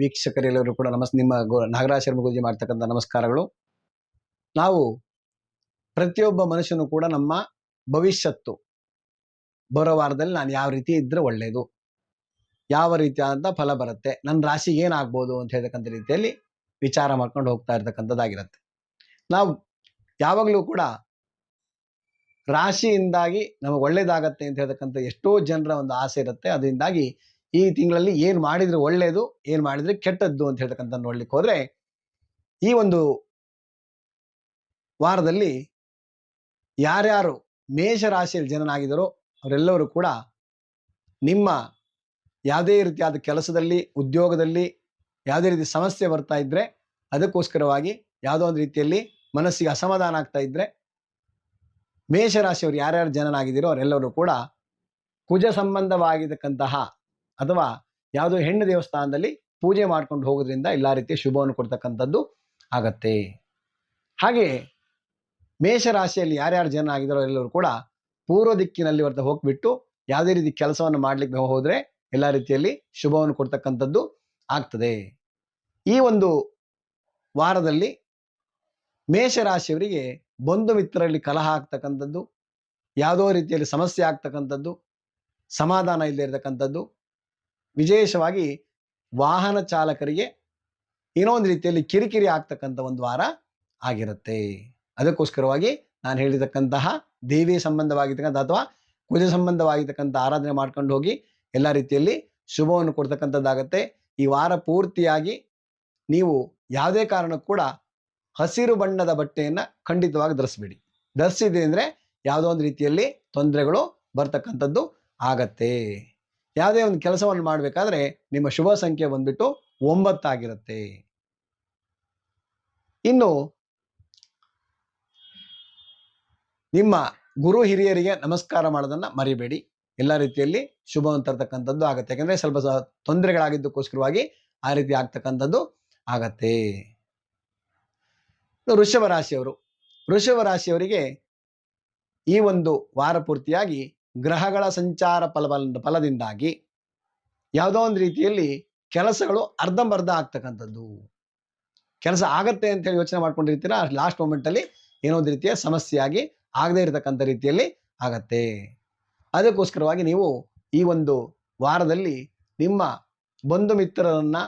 ವೀಕ್ಷಕರೆಲ್ಲರೂ ಕೂಡ ನಿಮ್ಮ ನಾಗರಾಜ ಶರ್ಮ ಗುರೂಜಿ ಮಾಡ್ತಕ್ಕಂಥ ನಮಸ್ಕಾರಗಳು. ನಾವು ಪ್ರತಿಯೊಬ್ಬ ಮನುಷ್ಯನು ಕೂಡ ನಮ್ಮ ಭವಿಷ್ಯತ್ತು ಬರೋ ವಾರದಲ್ಲಿ ನಾನು ಯಾವ ರೀತಿ ಇದ್ರೆ ಒಳ್ಳೆಯದು, ಯಾವ ರೀತಿಯಾದಂಥ ಫಲ ಬರುತ್ತೆ, ನನ್ನ ರಾಶಿಗೆ ಏನಾಗ್ಬೋದು ಅಂತ ಹೇಳ್ತಕ್ಕಂಥ ರೀತಿಯಲ್ಲಿ ವಿಚಾರ ಮಾಡ್ಕೊಂಡು ಹೋಗ್ತಾ ಇರ್ತಕ್ಕಂಥದ್ದಾಗಿರುತ್ತೆ. ನಾವು ಯಾವಾಗಲೂ ಕೂಡ ರಾಶಿಯಿಂದಾಗಿ ನಮಗೆ ಒಳ್ಳೇದಾಗತ್ತೆ ಅಂತ ಹೇಳ್ತಕ್ಕಂಥ ಎಷ್ಟೋ ಜನರ ಒಂದು ಆಸೆ ಇರುತ್ತೆ. ಅದರಿಂದಾಗಿ ಈ ತಿಂಗಳಲ್ಲಿ ಏನು ಮಾಡಿದ್ರೆ ಒಳ್ಳೆಯದು, ಏನು ಮಾಡಿದ್ರೆ ಕೆಟ್ಟದ್ದು ಅಂತ ಹೇಳ್ತಕ್ಕಂಥ ನೋಡ್ಲಿಕ್ಕೆ ಹೋದ್ರೆ, ಈ ಒಂದು ವಾರದಲ್ಲಿ ಯಾರ್ಯಾರು ಮೇಷರಾಶಿಯಲ್ಲಿ ಜನನಾಗಿದ್ದಾರೋ ಅವರೆಲ್ಲರೂ ಕೂಡ ನಿಮ್ಮ ಯಾವುದೇ ರೀತಿಯಾದ ಕೆಲಸದಲ್ಲಿ, ಉದ್ಯೋಗದಲ್ಲಿ ಯಾವುದೇ ರೀತಿ ಸಮಸ್ಯೆ ಬರ್ತಾ ಇದ್ರೆ, ಅದಕ್ಕೋಸ್ಕರವಾಗಿ ಯಾವುದೋ ಒಂದು ರೀತಿಯಲ್ಲಿ ಮನಸ್ಸಿಗೆ ಅಸಮಾಧಾನ ಆಗ್ತಾ ಇದ್ರೆ, ಮೇಷರಾಶಿಯವರು ಯಾರ್ಯಾರು ಜನನಾಗಿದ್ದೀರೋ ಅವರೆಲ್ಲರೂ ಕೂಡ ಕುಜ ಸಂಬಂಧವಾಗಿರ್ತಕ್ಕಂತಹ ಅಥವಾ ಯಾವುದೋ ಹೆಣ್ಣು ದೇವಸ್ಥಾನದಲ್ಲಿ ಪೂಜೆ ಮಾಡ್ಕೊಂಡು ಹೋಗೋದ್ರಿಂದ ಎಲ್ಲ ರೀತಿಯ ಶುಭವನ್ನು ಕೊಡ್ತಕ್ಕಂಥದ್ದು ಆಗತ್ತೆ. ಹಾಗೆ ಮೇಷರಾಶಿಯಲ್ಲಿ ಯಾರ್ಯಾರು ಜನನಾಗಿದ್ದಾರೋ ಎಲ್ಲರೂ ಕೂಡ ಪೂರ್ವ ದಿಕ್ಕಿನಲ್ಲಿ ಹೋಗ್ಬಿಟ್ಟು ಯಾವುದೇ ರೀತಿ ಕೆಲಸವನ್ನು ಮಾಡ್ಲಿಕ್ಕೆ ಹೋದ್ರೆ ಎಲ್ಲ ರೀತಿಯಲ್ಲಿ ಶುಭವನ್ನು ಕೊಡ್ತಕ್ಕಂಥದ್ದು ಆಗ್ತದೆ. ಈ ಒಂದು ವಾರದಲ್ಲಿ ಮೇಷರಾಶಿಯವರಿಗೆ ಬಂಧು ಮಿತ್ರರಲ್ಲಿ ಕಲಹ ಆಗ್ತಕ್ಕಂಥದ್ದು, ಯಾವುದೋ ರೀತಿಯಲ್ಲಿ ಸಮಸ್ಯೆ ಆಗ್ತಕ್ಕಂಥದ್ದು, ಸಮಾಧಾನ ಇಲ್ಲದೆ ಇರತಕ್ಕಂಥದ್ದು, ವಿಶೇಷವಾಗಿ ವಾಹನ ಚಾಲಕರಿಗೆ ಏನೋ ಒಂದು ರೀತಿಯಲ್ಲಿ ಕಿರಿಕಿರಿ ಆಗ್ತಕ್ಕಂಥ ಒಂದು ವಾರ ಆಗಿರುತ್ತೆ. ಅದಕ್ಕೋಸ್ಕರವಾಗಿ ನಾನು ಹೇಳಿರ್ತಕ್ಕಂತಹ ದೇವಿ ಸಂಬಂಧವಾಗಿರ್ತಕ್ಕಂಥ ಅಥವಾ ಕುಜ ಸಂಬಂಧವಾಗಿರ್ತಕ್ಕಂಥ ಆರಾಧನೆ ಮಾಡ್ಕೊಂಡು ಹೋಗಿ ಎಲ್ಲ ರೀತಿಯಲ್ಲಿ ಶುಭವನ್ನು ಕೊಡ್ತಕ್ಕಂಥದ್ದಾಗತ್ತೆ. ಈ ವಾರ ಪೂರ್ತಿಯಾಗಿ ನೀವು ಯಾವುದೇ ಕಾರಣಕ್ಕೂ ಕೂಡ ಹಸಿರು ಬಣ್ಣದ ಬಟ್ಟೆಯನ್ನು ಖಂಡಿತವಾಗಿ ಧರಿಸ್ಬೇಡಿ. ಧರಿಸಿದೆ ಅಂದರೆ ಯಾವುದೋ ಒಂದು ರೀತಿಯಲ್ಲಿ ತೊಂದರೆಗಳು ಬರ್ತಕ್ಕಂಥದ್ದು ಆಗತ್ತೆ. ಯಾವುದೇ ಒಂದು ಕೆಲಸವನ್ನು ಮಾಡಬೇಕಾದ್ರೆ ನಿಮ್ಮ ಶುಭ ಸಂಖ್ಯೆ ಬಂದ್ಬಿಟ್ಟು 9 ಆಗಿರುತ್ತೆ. ಇನ್ನು ನಿಮ್ಮ ಗುರು ಹಿರಿಯರಿಗೆ ನಮಸ್ಕಾರ ಮಾಡೋದನ್ನ ಮರಿಬೇಡಿ. ಎಲ್ಲ ರೀತಿಯಲ್ಲಿ ಶುಭವನ್ನು ತರ್ತಕ್ಕಂಥದ್ದು ಆಗತ್ತೆ. ಯಾಕಂದ್ರೆ ಸ್ವಲ್ಪ ತೊಂದರೆಗಳಾಗಿದ್ದಕ್ಕೋಸ್ಕರವಾಗಿ ಆ ರೀತಿ ಆಗ್ತಕ್ಕಂಥದ್ದು ಆಗತ್ತೆ. ವೃಷಭ ರಾಶಿಯವರಿಗೆ ಈ ಒಂದು ವಾರ ಪೂರ್ತಿಯಾಗಿ ಗ್ರಹಗಳ ಸಂಚಾರ ಫಲದಿಂದಾಗಿ ಯಾವುದೋ ಒಂದು ರೀತಿಯಲ್ಲಿ ಕೆಲಸಗಳು ಅರ್ಧಂಬರ್ಧ ಆಗ್ತಕ್ಕಂಥದ್ದು. ಕೆಲಸ ಆಗತ್ತೆ ಅಂತ ಹೇಳಿ ಯೋಚನೆ ಮಾಡ್ಕೊಂಡಿರ್ತೀರಾ, ಲಾಸ್ಟ್ ಮೂಮೆಂಟ್ ಅಲ್ಲಿ ಏನೋ ಒಂದು ರೀತಿಯ ಸಮಸ್ಯೆಯಾಗಿ ಆಗದೆ ಇರತಕ್ಕಂಥ ರೀತಿಯಲ್ಲಿ ಆಗತ್ತೆ. ಅದಕ್ಕೋಸ್ಕರವಾಗಿ ನೀವು ಈ ಒಂದು ವಾರದಲ್ಲಿ ನಿಮ್ಮ ಬಂಧು ಮಿತ್ರರನ್ನ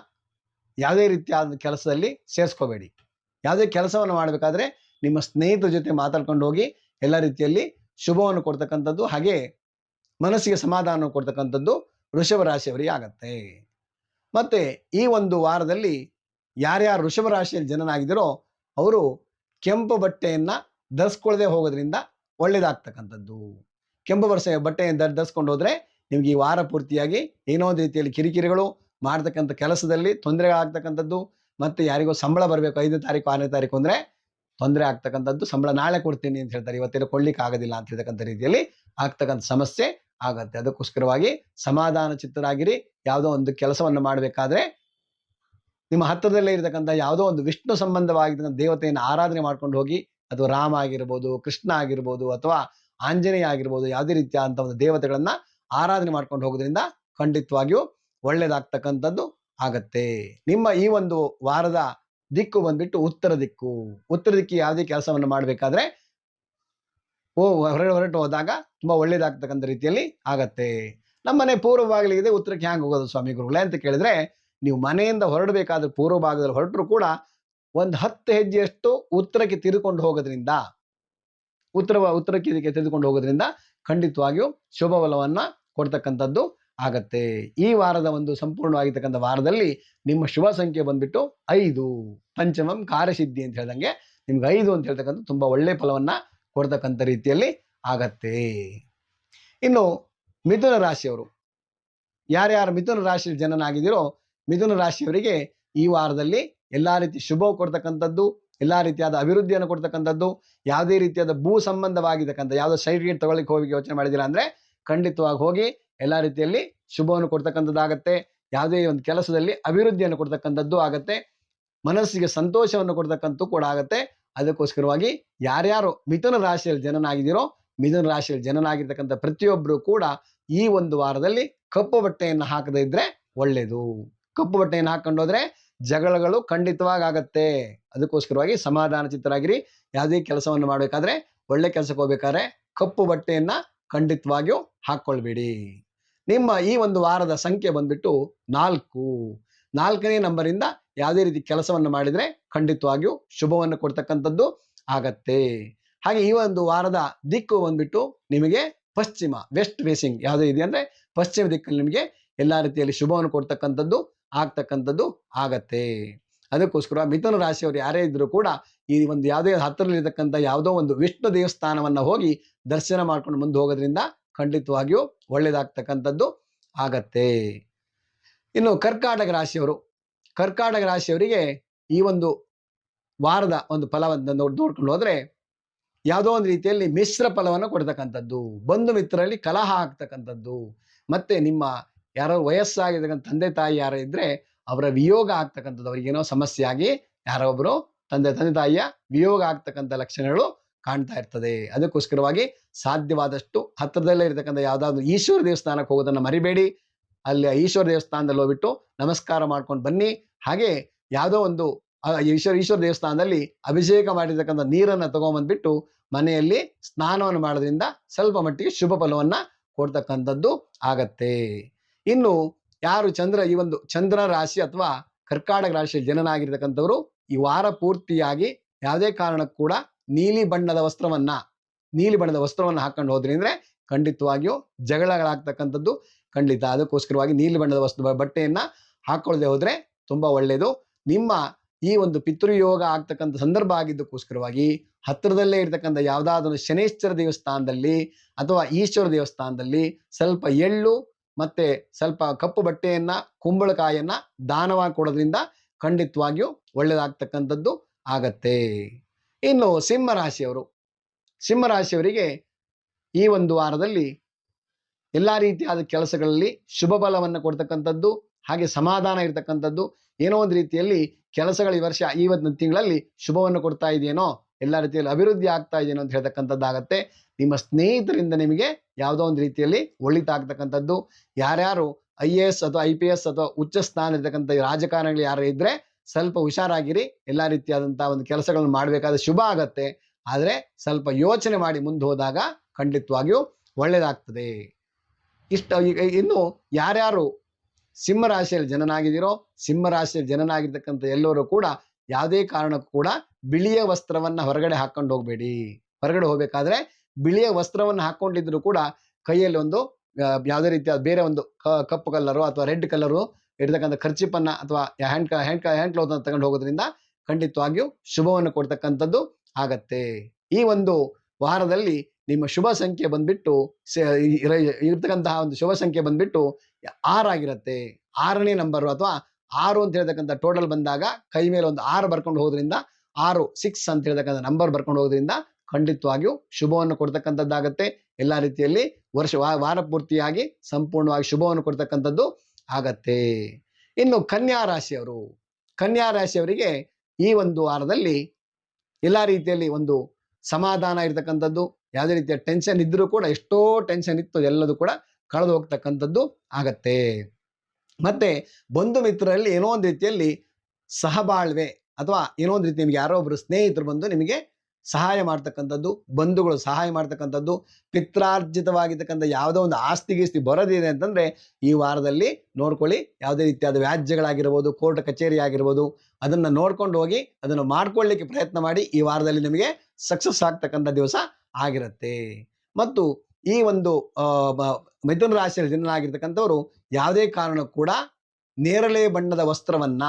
ಯಾವುದೇ ರೀತಿಯಾದ ಕೆಲಸದಲ್ಲಿ ಸೇರಿಸ್ಕೋಬೇಡಿ. ಯಾವುದೇ ಕೆಲಸವನ್ನು ಮಾಡಬೇಕಾದ್ರೆ ನಿಮ್ಮ ಸ್ನೇಹಿತರ ಜೊತೆ ಮಾತಾಡ್ಕೊಂಡು ಹೋಗಿ ಎಲ್ಲ ರೀತಿಯಲ್ಲಿ ಶುಭವನ್ನು ಕೊಡ್ತಕ್ಕಂಥದ್ದು, ಹಾಗೆ ಮನಸ್ಸಿಗೆ ಸಮಾಧಾನ ಕೊಡ್ತಕ್ಕಂಥದ್ದು ವೃಷಭ ರಾಶಿಯವರಿಗೆ ಆಗತ್ತೆ. ಮತ್ತೆ ಈ ಒಂದು ವಾರದಲ್ಲಿ ಯಾರ್ಯಾರು ವೃಷಭ ರಾಶಿಯಲ್ಲಿ ಜನನಾಗಿದ್ದಾರೋ ಅವರು ಕೆಂಪು ಬಟ್ಟೆಯನ್ನ ಧರಿಸ್ಕೊಳ್ಳದೆ ಹೋಗೋದ್ರಿಂದ ಒಳ್ಳೇದಾಗ್ತಕ್ಕಂಥದ್ದು. ಕೆಂಪು ಬಟ್ಟೆಯನ್ನು ಧರಿಸ್ಕೊಂಡು ಹೋದ್ರೆ ನಿಮ್ಗೆ ಈ ವಾರ ಪೂರ್ತಿಯಾಗಿ ಏನೋ ಒಂದು ರೀತಿಯಲ್ಲಿ ಕಿರಿಕಿರಿಗಳು ಮಾಡ್ತಕ್ಕಂಥ ಕೆಲಸದಲ್ಲಿ ತೊಂದರೆಗಳಾಗ್ತಕ್ಕಂಥದ್ದು, ಮತ್ತೆ ಯಾರಿಗೋ ಸಂಬಳ ಬರಬೇಕು 5ನೇ ತಾರೀಕು 6ನೇ ತಾರೀಕು ಅಂದ್ರೆ ತೊಂದರೆ ಆಗ್ತಕ್ಕಂಥದ್ದು, ಸಂಬಳ ನಾಳೆ ಕೊಡ್ತೀನಿ ಅಂತ ಹೇಳ್ತಾರೆ, ಇವತ್ತೆಲ್ಲ ಕೊಡ್ಲಿಕ್ಕೆ ಆಗೋದಿಲ್ಲ ಅಂತ ಹೇಳ್ತಕ್ಕಂಥ ರೀತಿಯಲ್ಲಿ ಆಗ್ತಕ್ಕಂಥ ಸಮಸ್ಯೆ ಆಗತ್ತೆ. ಅದಕ್ಕೋಸ್ಕರವಾಗಿ ಸಮಾಧಾನ ಚಿತ್ತರಾಗಿರಿ. ಯಾವುದೋ ಒಂದು ಕೆಲಸವನ್ನು ಮಾಡಬೇಕಾದ್ರೆ ನಿಮ್ಮ ಹತ್ತಿರದಲ್ಲೇ ಇರತಕ್ಕಂಥ ಯಾವುದೋ ಒಂದು ವಿಷ್ಣು ಸಂಬಂಧವಾಗಿರ್ತಕ್ಕಂಥ ದೇವತೆಯನ್ನು ಆರಾಧನೆ ಮಾಡ್ಕೊಂಡು ಹೋಗಿ, ಅಥವಾ ರಾಮ ಆಗಿರ್ಬೋದು, ಕೃಷ್ಣ ಆಗಿರ್ಬೋದು, ಅಥವಾ ಆಂಜನೇಯ ಆಗಿರ್ಬೋದು, ಯಾವುದೇ ರೀತಿಯಾದಂಥ ಒಂದು ದೇವತೆಗಳನ್ನ ಆರಾಧನೆ ಮಾಡ್ಕೊಂಡು ಹೋಗೋದ್ರಿಂದ ಖಂಡಿತವಾಗಿಯೂ ಒಳ್ಳೇದಾಗ್ತಕ್ಕಂಥದ್ದು ಆಗತ್ತೆ. ನಿಮ್ಮ ಈ ಒಂದು ವಾರದ ದಿಕ್ಕು ಬಂದ್ಬಿಟ್ಟು ಉತ್ತರ ದಿಕ್ಕು. ಉತ್ತರ ದಿಕ್ಕಿಗೆ ಯಾವುದೇ ಕೆಲಸವನ್ನು ಮಾಡಬೇಕಾದ್ರೆ ಹೊರಟು ಹೋದಾಗ ತುಂಬಾ ಒಳ್ಳೇದಾಗ್ತಕ್ಕಂಥ ರೀತಿಯಲ್ಲಿ ಆಗತ್ತೆ. ನಮ್ಮನೆ ಪೂರ್ವ ಭಾಗಲಿದೆ, ಉತ್ತರಕ್ಕೆ ಹ್ಯಾಂಗ ಹೋಗೋದು ಸ್ವಾಮಿ ಗುರುಗಳೇ ಅಂತ ಕೇಳಿದ್ರೆ, ನೀವು ಮನೆಯಿಂದ ಹೊರಡಬೇಕಾದ್ರೆ ಪೂರ್ವ ಭಾಗದಲ್ಲಿ ಹೊರಟರು ಕೂಡ ಒಂದು 10 ಹೆಜ್ಜೆಯಷ್ಟು ಉತ್ತರಕ್ಕೆ ತಿರುಕೊಂಡು ಹೋಗೋದ್ರಿಂದ, ಉತ್ತರಕ್ಕೆ ಇದಕ್ಕೆ ತೆಗೆದುಕೊಂಡು ಹೋಗೋದ್ರಿಂದ ಖಂಡಿತವಾಗಿಯೂ ಶುಭ ಫಲವನ್ನ ಕೊಡ್ತಕ್ಕಂಥದ್ದು ಆಗತ್ತೆ. ಈ ವಾರದ ಒಂದು ಸಂಪೂರ್ಣವಾಗಿರ್ತಕ್ಕಂಥ ವಾರದಲ್ಲಿ ನಿಮ್ಮ ಶುಭ ಸಂಖ್ಯೆ ಬಂದ್ಬಿಟ್ಟು 5, ಪಂಚಮಂ ಕಾರ್ಯಸಿದ್ಧಿ ಅಂತ ಹೇಳ್ದಂಗೆ ನಿಮ್ಗೆ 5 ಅಂತ ಹೇಳ್ತಕ್ಕಂಥ ತುಂಬಾ ಒಳ್ಳೆ ಫಲವನ್ನ ಕೊಡ್ತಕ್ಕಂಥ ರೀತಿಯಲ್ಲಿ ಆಗತ್ತೆ. ಇನ್ನು ಮಿಥುನ ರಾಶಿಯವರು, ಯಾರ್ಯಾರು ಮಿಥುನ ರಾಶಿಯಲ್ಲಿ ಜನನಾಗಿದ್ದೀರೋ ಮಿಥುನ ರಾಶಿಯವರಿಗೆ ಈ ವಾರದಲ್ಲಿ ಎಲ್ಲಾ ರೀತಿ ಶುಭ ಕೊಡ್ತಕ್ಕಂಥದ್ದು, ಎಲ್ಲಾ ರೀತಿಯಾದ ಅಭಿವೃದ್ಧಿಯನ್ನು ಕೊಡ್ತಕ್ಕಂಥದ್ದು, ಯಾವುದೇ ರೀತಿಯಾದ ಭೂ ಸಂಬಂಧವಾಗಿರ್ತಕ್ಕಂಥ ಯಾವುದೋ ಸರ್ಟಿಫಿಕೇಟ್ ತಗೊಳ್ಳಿಕ್ಕೆ ಹೋಗಿ ಯೋಚನೆ ಮಾಡಿದಿಲ್ಲ ಅಂದ್ರೆ ಖಂಡಿತವಾಗಿ ಹೋಗಿ ಎಲ್ಲಾ ರೀತಿಯಲ್ಲಿ ಶುಭವನ್ನು ಕೊಡ್ತಕ್ಕಂಥದ್ದಾಗತ್ತೆ. ಯಾವುದೇ ಒಂದು ಕೆಲಸದಲ್ಲಿ ಅಭಿವೃದ್ಧಿಯನ್ನು ಕೊಡ್ತಕ್ಕಂಥದ್ದು ಆಗತ್ತೆ. ಮನಸ್ಸಿಗೆ ಸಂತೋಷವನ್ನು ಕೊಡ್ತಕ್ಕಂಥ ಕೂಡ ಆಗತ್ತೆ. ಅದಕ್ಕೋಸ್ಕರವಾಗಿ ಯಾರ್ಯಾರು ಮಿಥುನ ರಾಶಿಯಲ್ಲಿ ಜನನಾಗಿದ್ದೀರೋ, ಮಿಥುನ ರಾಶಿಯಲ್ಲಿ ಜನನಾಗಿರ್ತಕ್ಕಂಥ ಪ್ರತಿಯೊಬ್ಬರು ಕೂಡ ಈ ಒಂದು ವಾರದಲ್ಲಿ ಕಪ್ಪು ಬಟ್ಟೆಯನ್ನು ಹಾಕದೇ ಇದ್ರೆ ಒಳ್ಳೇದು. ಕಪ್ಪು ಬಟ್ಟೆಯನ್ನು ಹಾಕೊಂಡು ಹೋದ್ರೆ ಜಗಳಗಳು ಖಂಡಿತವಾಗಿ ಆಗತ್ತೆ. ಅದಕ್ಕೋಸ್ಕರವಾಗಿ ಸಮಾಧಾನ ಚಿತ್ತರಾಗಿರಿ. ಯಾವುದೇ ಕೆಲಸವನ್ನು ಮಾಡಬೇಕಾದ್ರೆ, ಒಳ್ಳೆ ಕೆಲಸಕ್ಕೆ ಹೋಗ್ಬೇಕಾದ್ರೆ ಕಪ್ಪು ಬಟ್ಟೆಯನ್ನ ಖಂಡಿತವಾಗಿಯೂ ಹಾಕೊಳ್ಬೇಡಿ. ನಿಮ್ಮ ಈ ಒಂದು ವಾರದ ಸಂಖ್ಯೆ ಬಂದ್ಬಿಟ್ಟು 4. 4ನೇ ನಂಬರಿಂದ ಯಾವುದೇ ರೀತಿ ಕೆಲಸವನ್ನು ಮಾಡಿದ್ರೆ ಖಂಡಿತವಾಗಿಯೂ ಶುಭವನ್ನು ಕೊಡ್ತಕ್ಕಂಥದ್ದು ಆಗತ್ತೆ. ಹಾಗೆ ಈ ಒಂದು ವಾರದ ದಿಕ್ಕು ಬಂದ್ಬಿಟ್ಟು ನಿಮಗೆ ಪಶ್ಚಿಮ, ವೆಸ್ಟ್ ಫೇಸಿಂಗ್ ಯಾವುದೇ ಇದೆ ಅಂದ್ರೆ ಪಶ್ಚಿಮ ದಿಕ್ಕಲ್ಲಿ ನಿಮಗೆ ಎಲ್ಲಾ ರೀತಿಯಲ್ಲಿ ಶುಭವನ್ನು ಕೊಡ್ತಕ್ಕಂಥದ್ದು ಆಗ್ತಕ್ಕಂಥದ್ದು ಆಗತ್ತೆ. ಅದಕ್ಕೋಸ್ಕರ ಮಿಥುನ ರಾಶಿಯವರು ಯಾರೇ ಇದ್ರು ಕೂಡ ಈ ಒಂದು ಯಾವುದೇ ಹತ್ತಿರದಲ್ಲಿರ್ತಕ್ಕಂಥ ಯಾವುದೋ ಒಂದು ವಿಷ್ಣು ದೇವಸ್ಥಾನವನ್ನ ಹೋಗಿ ದರ್ಶನ ಮಾಡ್ಕೊಂಡು ಮುಂದೆ ಹೋಗೋದ್ರಿಂದ ಖಂಡಿತವಾಗಿಯೂ ಒಳ್ಳೇದಾಗ್ತಕ್ಕಂಥದ್ದು ಆಗತ್ತೆ. ಇನ್ನು ಕರ್ಕಾಟಕ ರಾಶಿಯವರಿಗೆ ಈ ಒಂದು ವಾರದ ಒಂದು ಫಲವನ್ನು ನೋಡ್ಕೊಂಡು ಹೋದ್ರೆ ಯಾವುದೋ ಒಂದು ರೀತಿಯಲ್ಲಿ ಮಿಶ್ರ ಫಲವನ್ನು ಕೊಡ್ತಕ್ಕಂಥದ್ದು, ಬಂಧು ಮಿತ್ರರಲ್ಲಿ ಕಲಹ ಆಗ್ತಕ್ಕಂಥದ್ದು, ಮತ್ತೆ ನಿಮ್ಮ ಯಾರೋ ವಯಸ್ಸಾಗಿರ್ತಕ್ಕಂಥ ತಂದೆ ತಾಯಿ ಯಾರೋ ಇದ್ರೆ ಅವರ ವಿಯೋಗ ಆಗ್ತಕ್ಕಂಥದ್ದು, ಅವ್ರಿಗೇನೋ ಸಮಸ್ಯೆ ಆಗಿ ಯಾರೋ ಒಬ್ರು ತಂದೆ ತಾಯಿಯ ವಿಯೋಗ ಆಗ್ತಕ್ಕಂಥ ಲಕ್ಷಣಗಳು ಕಾಣ್ತಾ ಇರ್ತದೆ. ಅದಕ್ಕೋಸ್ಕರವಾಗಿ ಸಾಧ್ಯವಾದಷ್ಟು ಹತ್ತಿರದಲ್ಲೇ ಇರತಕ್ಕಂಥ ಯಾವ್ದಾದ್ರು ಈಶ್ವರ ದೇವಸ್ಥಾನಕ್ಕೆ ಹೋಗೋದನ್ನ ಮರಿಬೇಡಿ. ಅಲ್ಲಿ ಈಶ್ವರ ದೇವಸ್ಥಾನದಲ್ಲಿ ಹೋಗ್ಬಿಟ್ಟು ನಮಸ್ಕಾರ ಮಾಡ್ಕೊಂಡು ಬನ್ನಿ. ಹಾಗೆ ಯಾವುದೋ ಒಂದು ಈಶ್ವರ ದೇವಸ್ಥಾನದಲ್ಲಿ ಅಭಿಷೇಕ ಮಾಡಿರ್ತಕ್ಕಂಥ ನೀರನ್ನ ತಗೊಂಡ್ಬಂದ್ಬಿಟ್ಟು ಮನೆಯಲ್ಲಿ ಸ್ನಾನವನ್ನು ಮಾಡೋದ್ರಿಂದ ಸ್ವಲ್ಪ ಮಟ್ಟಿಗೆ ಶುಭ ಫಲವನ್ನ ಕೊಡ್ತಕ್ಕಂಥದ್ದು ಆಗತ್ತೆ. ಇನ್ನು ಯಾರು ಈ ಒಂದು ಚಂದ್ರ ರಾಶಿ ಅಥವಾ ಕರ್ಕಾಟಕ ರಾಶಿಯ ಜನನಾಗಿರ್ತಕ್ಕಂಥವ್ರು ಈ ವಾರ ಪೂರ್ತಿಯಾಗಿ ಯಾವುದೇ ಕಾರಣಕ್ಕೂ ಕೂಡ ನೀಲಿ ಬಣ್ಣದ ವಸ್ತ್ರವನ್ನ ಹಾಕೊಂಡು ಹೋದ್ರಿ ಅಂದ್ರೆ ಖಂಡಿತವಾಗಿಯೂ ಜಗಳಗಳಾಗ್ತಕ್ಕಂಥದ್ದು ಖಂಡಿತ. ಅದಕ್ಕೋಸ್ಕರವಾಗಿ ನೀಲಿ ಬಣ್ಣದ ಬಟ್ಟೆಯನ್ನ ಹಾಕೊಳ್ಳದೆ ಹೋದ್ರೆ ತುಂಬಾ ಒಳ್ಳೆಯದು. ನಿಮ್ಮ ಈ ಒಂದು ಪಿತೃಯೋಗ ಆಗ್ತಕ್ಕಂಥ ಸಂದರ್ಭ ಆಗಿದ್ದಕ್ಕೋಸ್ಕರವಾಗಿ ಹತ್ತಿರದಲ್ಲೇ ಇರ್ತಕ್ಕಂಥ ಯಾವುದಾದ್ರೂ ಶನೇಶ್ವರ ದೇವಸ್ಥಾನದಲ್ಲಿ ಅಥವಾ ಈಶ್ವರ ದೇವಸ್ಥಾನದಲ್ಲಿ ಸ್ವಲ್ಪ ಎಳ್ಳು ಮತ್ತೆ ಸ್ವಲ್ಪ ಕಪ್ಪು ಬಟ್ಟೆಯನ್ನ, ಕುಂಬಳಕಾಯನ್ನ ದಾನವಾಗಿ ಕೊಡೋದ್ರಿಂದ ಖಂಡಿತವಾಗಿಯೂ ಒಳ್ಳೆಯದಾಗ್ತಕ್ಕಂಥದ್ದು ಆಗತ್ತೆ. ಇನ್ನು ಸಿಂಹರಾಶಿಯವರಿಗೆ ಈ ಒಂದು ವಾರದಲ್ಲಿ ಎಲ್ಲಾ ರೀತಿಯಾದ ಕೆಲಸಗಳಲ್ಲಿ ಶುಭ ಫಲವನ್ನು ಕೊಡ್ತಕ್ಕಂಥದ್ದು, ಹಾಗೆ ಸಮಾಧಾನ ಇರ್ತಕ್ಕಂಥದ್ದು, ಏನೋ ಒಂದು ರೀತಿಯಲ್ಲಿ ಕೆಲಸಗಳು ಈ ವರ್ಷ ಇವತ್ತಿನ ತಿಂಗಳಲ್ಲಿ ಶುಭವನ್ನು ಕೊಡ್ತಾ ಇದೆಯೇನೋ, ಎಲ್ಲ ರೀತಿಯಲ್ಲಿ ಅಭಿವೃದ್ಧಿ ಆಗ್ತಾ ಇದೆಯೇನೋ ಅಂತ ಹೇಳ್ತಕ್ಕಂಥದ್ದಾಗತ್ತೆ. ನಿಮ್ಮ ಸ್ನೇಹಿತರಿಂದ ನಿಮಗೆ ಯಾವುದೋ ಒಂದು ರೀತಿಯಲ್ಲಿ ಒಳಿತಾಗ್ತಕ್ಕಂಥದ್ದು, ಯಾರ್ಯಾರು IAS ಅಥವಾ IPS ಅಥವಾ ಉಚ್ಚ ಸ್ಥಾನ ಇರ್ತಕ್ಕಂಥ ರಾಜಕಾರಣಿಗಳು ಯಾರು ಇದ್ರೆ ಸ್ವಲ್ಪ ಹುಷಾರಾಗಿರಿ. ಎಲ್ಲಾ ರೀತಿಯಾದಂತಹ ಒಂದು ಕೆಲಸಗಳನ್ನು ಮಾಡಬೇಕಾದ್ರೆ ಶುಭ ಆಗತ್ತೆ. ಆದ್ರೆ ಸ್ವಲ್ಪ ಯೋಚನೆ ಮಾಡಿ ಮುಂದೆ ಹೋದಾಗ ಖಂಡಿತವಾಗಿಯೂ ಒಳ್ಳೇದಾಗ್ತದೆ. ಇನ್ನು ಯಾರ್ಯಾರು ಸಿಂಹರಾಶಿಯಲ್ಲಿ ಜನನಾಗಿರ್ತಕ್ಕಂಥ ಎಲ್ಲರೂ ಕೂಡ ಯಾವುದೇ ಕಾರಣಕ್ಕೂ ಕೂಡ ಬಿಳಿಯ ವಸ್ತ್ರವನ್ನ ಹೊರಗಡೆ ಹಾಕೊಂಡು ಹೋಗ್ಬೇಡಿ. ಹೊರಗಡೆ ಹೋಗ್ಬೇಕಾದ್ರೆ ಬಿಳಿಯ ವಸ್ತ್ರವನ್ನ ಹಾಕೊಂಡಿದ್ರು ಕೂಡ ಕೈಯಲ್ಲಿ ಒಂದು ಯಾವುದೇ ರೀತಿಯ ಬೇರೆ ಒಂದು ಕಪ್ಪು ಕಲರು ಅಥವಾ ರೆಡ್ ಕಲರು ಇರ್ತಕ್ಕಂಥ ಖರ್ಚಿಪನ್ನ ಅಥವಾ ಹ್ಯಾಂಡ್ ಕ್ಲೌತ್ ಅನ್ನು ತಗೊಂಡು ಹೋಗೋದ್ರಿಂದ ಖಂಡಿತವಾಗಿಯೂ ಶುಭವನ್ನು ಕೊಡ್ತಕ್ಕಂಥದ್ದು ಆಗತ್ತೆ. ಈ ಒಂದು ವಾರದಲ್ಲಿ ನಿಮ್ಮ ಶುಭ ಸಂಖ್ಯೆ ಬಂದ್ಬಿಟ್ಟು ಇರ್ತಕ್ಕಂತಹ ಒಂದು ಶುಭ ಸಂಖ್ಯೆ ಬಂದ್ಬಿಟ್ಟು 6 ಆಗಿರುತ್ತೆ. 6ನೇ ನಂಬರ್ ಅಥವಾ 6 ಅಂತ ಹೇಳ್ತಕ್ಕಂಥ ಟೋಟಲ್ ಬಂದಾಗ ಕೈ ಮೇಲೆ ಒಂದು 6 ಬರ್ಕೊಂಡು ಹೋದ್ರಿಂದ 6 ಅಂತ ಹೇಳ್ತಕ್ಕಂಥ ನಂಬರ್ ಬರ್ಕೊಂಡು ಹೋದ್ರಿಂದ ಖಂಡಿತವಾಗಿಯೂ ಶುಭವನ್ನು ಕೊಡ್ತಕ್ಕಂಥದ್ದಾಗತ್ತೆ. ಎಲ್ಲಾ ರೀತಿಯಲ್ಲಿ ವಾರ ಪೂರ್ತಿಯಾಗಿ ಸಂಪೂರ್ಣವಾಗಿ ಶುಭವನ್ನು ಕೊಡ್ತಕ್ಕಂಥದ್ದು ಆಗತ್ತೆ. ಇನ್ನು ಕನ್ಯಾ ರಾಶಿಯವರಿಗೆ ಈ ಒಂದು ವಾರದಲ್ಲಿ ಎಲ್ಲಾ ರೀತಿಯಲ್ಲಿ ಒಂದು ಸಮಾಧಾನ ಇರ್ತಕ್ಕಂಥದ್ದು, ಯಾವುದೇ ರೀತಿಯ ಟೆನ್ಷನ್ ಇದ್ರೂ ಕೂಡ, ಎಷ್ಟೋ ಟೆನ್ಷನ್ ಇತ್ತು ಎಲ್ಲದೂ ಕೂಡ ಕಳೆದು ಹೋಗ್ತಕ್ಕಂಥದ್ದು ಆಗತ್ತೆ. ಮತ್ತೆ ಬಂಧು ಮಿತ್ರರಲ್ಲಿ ಏನೋ ಒಂದು ರೀತಿಯಲ್ಲಿ ಸಹಬಾಳ್ವೆ ಅಥವಾ ಏನೋ ಒಂದು ರೀತಿ ನಿಮ್ಗೆ ಯಾರೋ ಒಬ್ರು ಸ್ನೇಹಿತರು ಬಂದು ನಿಮಗೆ ಸಹಾಯ ಮಾಡ್ತಕ್ಕಂಥದ್ದು, ಬಂಧುಗಳು ಸಹಾಯ ಮಾಡ್ತಕ್ಕಂಥದ್ದು, ಪಿತ್ರಾರ್ಜಿತವಾಗಿರ್ತಕ್ಕಂಥ ಯಾವುದೋ ಒಂದು ಆಸ್ತಿ ಬರೋದಿದೆ ಅಂತಂದ್ರೆ ಈ ವಾರದಲ್ಲಿ ನೋಡ್ಕೊಳ್ಳಿ. ಯಾವುದೇ ರೀತಿಯಾದ ವ್ಯಾಜ್ಯಗಳಾಗಿರ್ಬೋದು, ಕೋರ್ಟ್ ಕಚೇರಿ ಆಗಿರ್ಬೋದು, ಅದನ್ನ ನೋಡ್ಕೊಂಡು ಹೋಗಿ ಅದನ್ನು ಮಾಡ್ಕೊಳ್ಳಿಕ್ಕೆ ಪ್ರಯತ್ನ ಮಾಡಿ. ಈ ವಾರದಲ್ಲಿ ನಿಮಗೆ ಸಕ್ಸಸ್ ಆಗ್ತಕ್ಕಂಥ ದಿವಸ ಆಗಿರುತ್ತೆ. ಮತ್ತು ಈ ಒಂದು ಮಿಥುನ ರಾಶಿಯಲ್ಲಿ ಜನರಾಗಿರ್ತಕ್ಕಂಥವ್ರು ಯಾವುದೇ ಕಾರಣಕ್ಕೂ ಕೂಡ ನೇರಳೆ ಬಣ್ಣದ ವಸ್ತ್ರವನ್ನ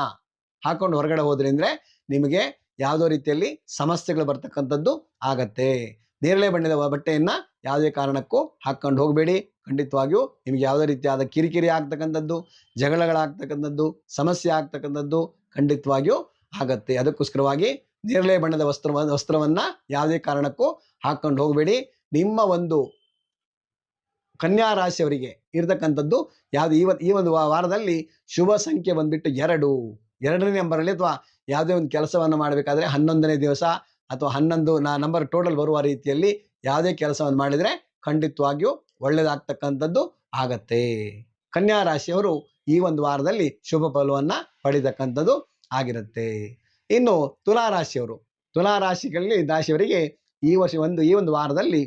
ಹಾಕೊಂಡು ಹೊರಗಡೆ ಹೋದ್ರಿ ಅಂದ್ರೆ ನಿಮಗೆ ಯಾವುದೋ ರೀತಿಯಲ್ಲಿ ಸಮಸ್ಯೆಗಳು ಬರ್ತಕ್ಕಂಥದ್ದು ಆಗತ್ತೆ. ನೇರಳೆ ಬಣ್ಣದ ಬಟ್ಟೆಯನ್ನ ಯಾವುದೇ ಕಾರಣಕ್ಕೂ ಹಾಕೊಂಡು ಹೋಗಬೇಡಿ. ಖಂಡಿತವಾಗಿಯೂ ನಿಮ್ಗೆ ಯಾವುದೇ ರೀತಿಯಾದ ಕಿರಿಕಿರಿ ಆಗ್ತಕ್ಕಂಥದ್ದು, ಜಗಳಗಳಾಗ್ತಕ್ಕಂಥದ್ದು, ಸಮಸ್ಯೆ ಆಗ್ತಕ್ಕಂಥದ್ದು ಖಂಡಿತವಾಗಿಯೂ ಆಗತ್ತೆ. ಅದಕ್ಕೋಸ್ಕರವಾಗಿ ನೇರಳೆ ಬಣ್ಣದ ವಸ್ತ್ರವನ್ನ ಯಾವುದೇ ಕಾರಣಕ್ಕೂ ಹಾಕೊಂಡು ಹೋಗಬೇಡಿ. ನಿಮ್ಮ ಒಂದು ಕನ್ಯಾ ರಾಶಿಯವರಿಗೆ ಇರತಕ್ಕಂಥದ್ದು ಯಾವ್ದು ಈ ಒಂದು ವಾರದಲ್ಲಿ ಶುಭ ಸಂಖ್ಯೆ ಬಂದ್ಬಿಟ್ಟು 2ನೇ ನಂಬರಲ್ಲಿ ಅಥವಾ ಯಾವುದೇ ಒಂದು ಕೆಲಸವನ್ನು ಮಾಡಬೇಕಾದ್ರೆ 11ನೇ ದಿವಸ ಅಥವಾ 11 ನಂಬರ್ ಟೋಟಲ್ ಬರುವ ರೀತಿಯಲ್ಲಿ ಯಾವುದೇ ಕೆಲಸವನ್ನು ಮಾಡಿದ್ರೆ ಖಂಡಿತವಾಗಿಯೂ ಒಳ್ಳೇದಾಗ್ತಕ್ಕಂಥದ್ದು ಆಗತ್ತೆ. ಕನ್ಯಾ ರಾಶಿಯವರು ಈ ಒಂದು ವಾರದಲ್ಲಿ ಶುಭ ಫಲವನ್ನ ಪಡಿತಕ್ಕಂಥದ್ದು ಆಗಿರುತ್ತೆ. ಇನ್ನು ತುಲಾರಾಶಿಯವರಿಗೆ ಈ ಒಂದು ವಾರದಲ್ಲಿ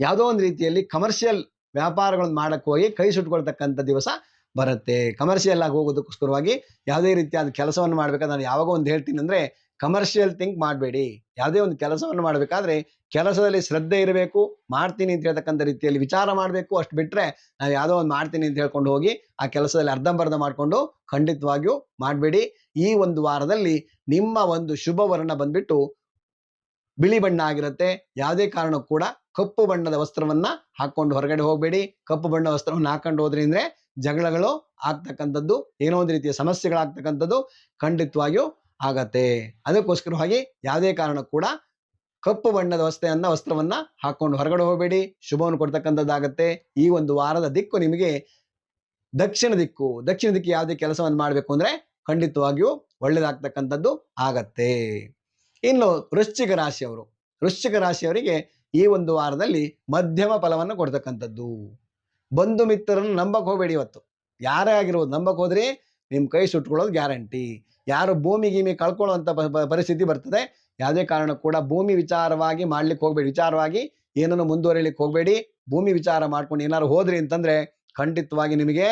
ಯಾವುದೋ ಒಂದು ರೀತಿಯಲ್ಲಿ ಕಮರ್ಷಿಯಲ್ ವ್ಯಾಪಾರಗಳನ್ನು ಮಾಡಕ್ಕೆ ಹೋಗಿ ಕೈ ಸುಟ್ಕೊಳ್ತಕ್ಕಂಥ ದಿವಸ ಬರುತ್ತೆ. ಕಮರ್ಷಿಯಲ್ ಆಗಿ ಹೋಗೋದಕ್ಕೋಸ್ಕರವಾಗಿ ಯಾವುದೇ ರೀತಿಯಾದ ಕೆಲಸವನ್ನು ಮಾಡ್ಬೇಕಾದ್ರೆ ನಾನು ಯಾವಾಗ ಒಂದು ಹೇಳ್ತೀನಿ ಅಂದ್ರೆ, ಕಮರ್ಷಿಯಲ್ ಥಿಂಕ್ ಮಾಡಬೇಡಿ. ಯಾವುದೇ ಒಂದು ಕೆಲಸವನ್ನು ಮಾಡಬೇಕಾದ್ರೆ ಕೆಲಸದಲ್ಲಿ ಶ್ರದ್ಧೆ ಇರಬೇಕು, ಮಾಡ್ತೀನಿ ಅಂತ ಹೇಳ್ತಕ್ಕಂಥ ರೀತಿಯಲ್ಲಿ ವಿಚಾರ ಮಾಡಬೇಕು. ಅಷ್ಟು ಬಿಟ್ರೆ ನಾವು ಯಾವುದೋ ಒಂದು ಮಾಡ್ತೀನಿ ಅಂತ ಹೇಳ್ಕೊಂಡು ಹೋಗಿ ಆ ಕೆಲಸದಲ್ಲಿ ಅರ್ಧಂಬರ್ಧ ಮಾಡಿಕೊಂಡು ಖಂಡಿತವಾಗಿಯೂ ಮಾಡಬೇಡಿ. ಈ ಒಂದು ವಾರದಲ್ಲಿ ನಿಮ್ಮ ಒಂದು ಶುಭ ವರ್ಣ ಬಂದ್ಬಿಟ್ಟು ಬಿಳಿ ಬಣ್ಣ ಆಗಿರುತ್ತೆ. ಯಾವುದೇ ಕಾರಣಕ್ಕೂ ಕೂಡ ಕಪ್ಪು ಬಣ್ಣದ ವಸ್ತ್ರವನ್ನ ಹಾಕೊಂಡು ಹೊರಗಡೆ ಹೋಗಬೇಡಿ. ಕಪ್ಪು ಬಣ್ಣ ವಸ್ತ್ರವನ್ನು ಹಾಕೊಂಡು ಹೋದ್ರಿಂದ ಜಗಳಗಳು ಆಗ್ತಕ್ಕಂಥದ್ದು, ಏನೋ ಒಂದು ರೀತಿಯ ಸಮಸ್ಯೆಗಳಾಗ್ತಕ್ಕಂಥದ್ದು ಖಂಡಿತವಾಗಿಯೂ ಆಗತ್ತೆ. ಅದಕ್ಕೋಸ್ಕರವಾಗಿ ಯಾವುದೇ ಕಾರಣಕ್ಕೂ ಕೂಡ ಕಪ್ಪು ಬಣ್ಣದ ವಸ್ತ್ರವನ್ನ ಹಾಕೊಂಡು ಹೊರಗಡೆ ಹೋಗಬೇಡಿ. ಶುಭವನ್ನು ಕೊಡ್ತಕ್ಕಂಥದ್ದಾಗತ್ತೆ. ಈ ಒಂದು ವಾರದ ದಿಕ್ಕು ನಿಮಗೆ ದಕ್ಷಿಣ ದಿಕ್ಕು. ಯಾವುದೇ ಕೆಲಸವನ್ನು ಮಾಡಬೇಕು ಅಂದ್ರೆ ಖಂಡಿತವಾಗಿಯೂ ಒಳ್ಳೇದಾಗ್ತಕ್ಕಂಥದ್ದು ಆಗತ್ತೆ. ಇನ್ನು ವೃಶ್ಚಿಕ ರಾಶಿಯವರಿಗೆ ಈ ಒಂದು ವಾರದಲ್ಲಿ ಮಧ್ಯಮ ಫಲವನ್ನು ಕೊಡ್ತಕ್ಕಂಥದ್ದು. ಬಂಧು ಮಿತ್ರರನ್ನು ನಂಬಕ್ ಹೋಗಬೇಡಿ. ಇವತ್ತು ಯಾರೇ ಆಗಿರ್ಬೋದು, ನಂಬಕ್ ಹೋದ್ರೆ ನಿಮ್ ಕೈ ಸುಟ್ಕೊಳ್ಳೋದು ಗ್ಯಾರಂಟಿ. ಯಾರು ಭೂಮಿ ಕಳ್ಕೊಳ್ಳುವಂತ ಪರಿಸ್ಥಿತಿ ಬರ್ತದೆ. ಯಾವುದೇ ಕಾರಣಕ್ಕೂ ಕೂಡ ಭೂಮಿ ವಿಚಾರವಾಗಿ ಮಾಡ್ಲಿಕ್ಕೆ ಹೋಗ್ಬೇಡಿ. ವಿಚಾರವಾಗಿ ಏನನ್ನು ಮುಂದುವರಿಲಿಕ್ಕೆ ಹೋಗಬೇಡಿ. ಭೂಮಿ ವಿಚಾರ ಮಾಡ್ಕೊಂಡು ಏನಾದ್ರು ಹೋದ್ರಿ ಅಂತಂದ್ರೆ ಖಂಡಿತವಾಗಿ ನಿಮಗೆ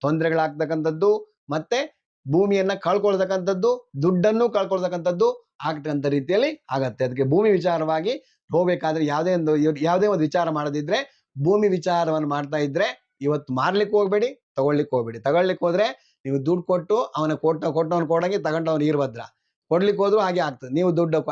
ತೊಂದರೆಗಳಾಗ್ತಕ್ಕಂಥದ್ದು, ಮತ್ತೆ ಭೂಮಿಯನ್ನ ಕಳ್ಕೊಳ್ತಕ್ಕಂಥದ್ದು, ದುಡ್ಡನ್ನು ಕಳ್ಕೊಳ್ತಕ್ಕಂಥದ್ದು ಆಗ್ತಕ್ಕಂಥ ರೀತಿಯಲ್ಲಿ ಆಗತ್ತೆ. ಅದಕ್ಕೆ ಭೂಮಿ ವಿಚಾರವಾಗಿ ಹೋಗ್ಬೇಕಾದ್ರೆ ಯಾವುದೇ ಒಂದು ವಿಚಾರ ಮಾಡದಿದ್ರೆ, ಭೂಮಿ ವಿಚಾರವನ್ನು ಮಾಡ್ತಾ ಇದ್ರೆ ಇವತ್ತು ಮಾರ್ಲಿಕ್ಕೆ ಹೋಗ್ಬೇಡಿ, ತಗೊಳ್ಲಿಕ್ಕೆ ಹೋಗ್ಬೇಡಿ. ತಗೊಳ್ಲಿಕ್ಕೆ ಹೋದ್ರೆ ನೀವು ದುಡ್ಡು ಕೊಟ್ಟು ಕೊಟ್ಟವನು ಕೊಡಂಗೆ ತಗೊಂಡವನು ಇರ್ಭದ್ರ. ಕೊಡ್ಲಿಕ್ಕೆ ಹೋದ್ರು ಹಾಗೆ ಆಗ್ತದೆ. ನೀವು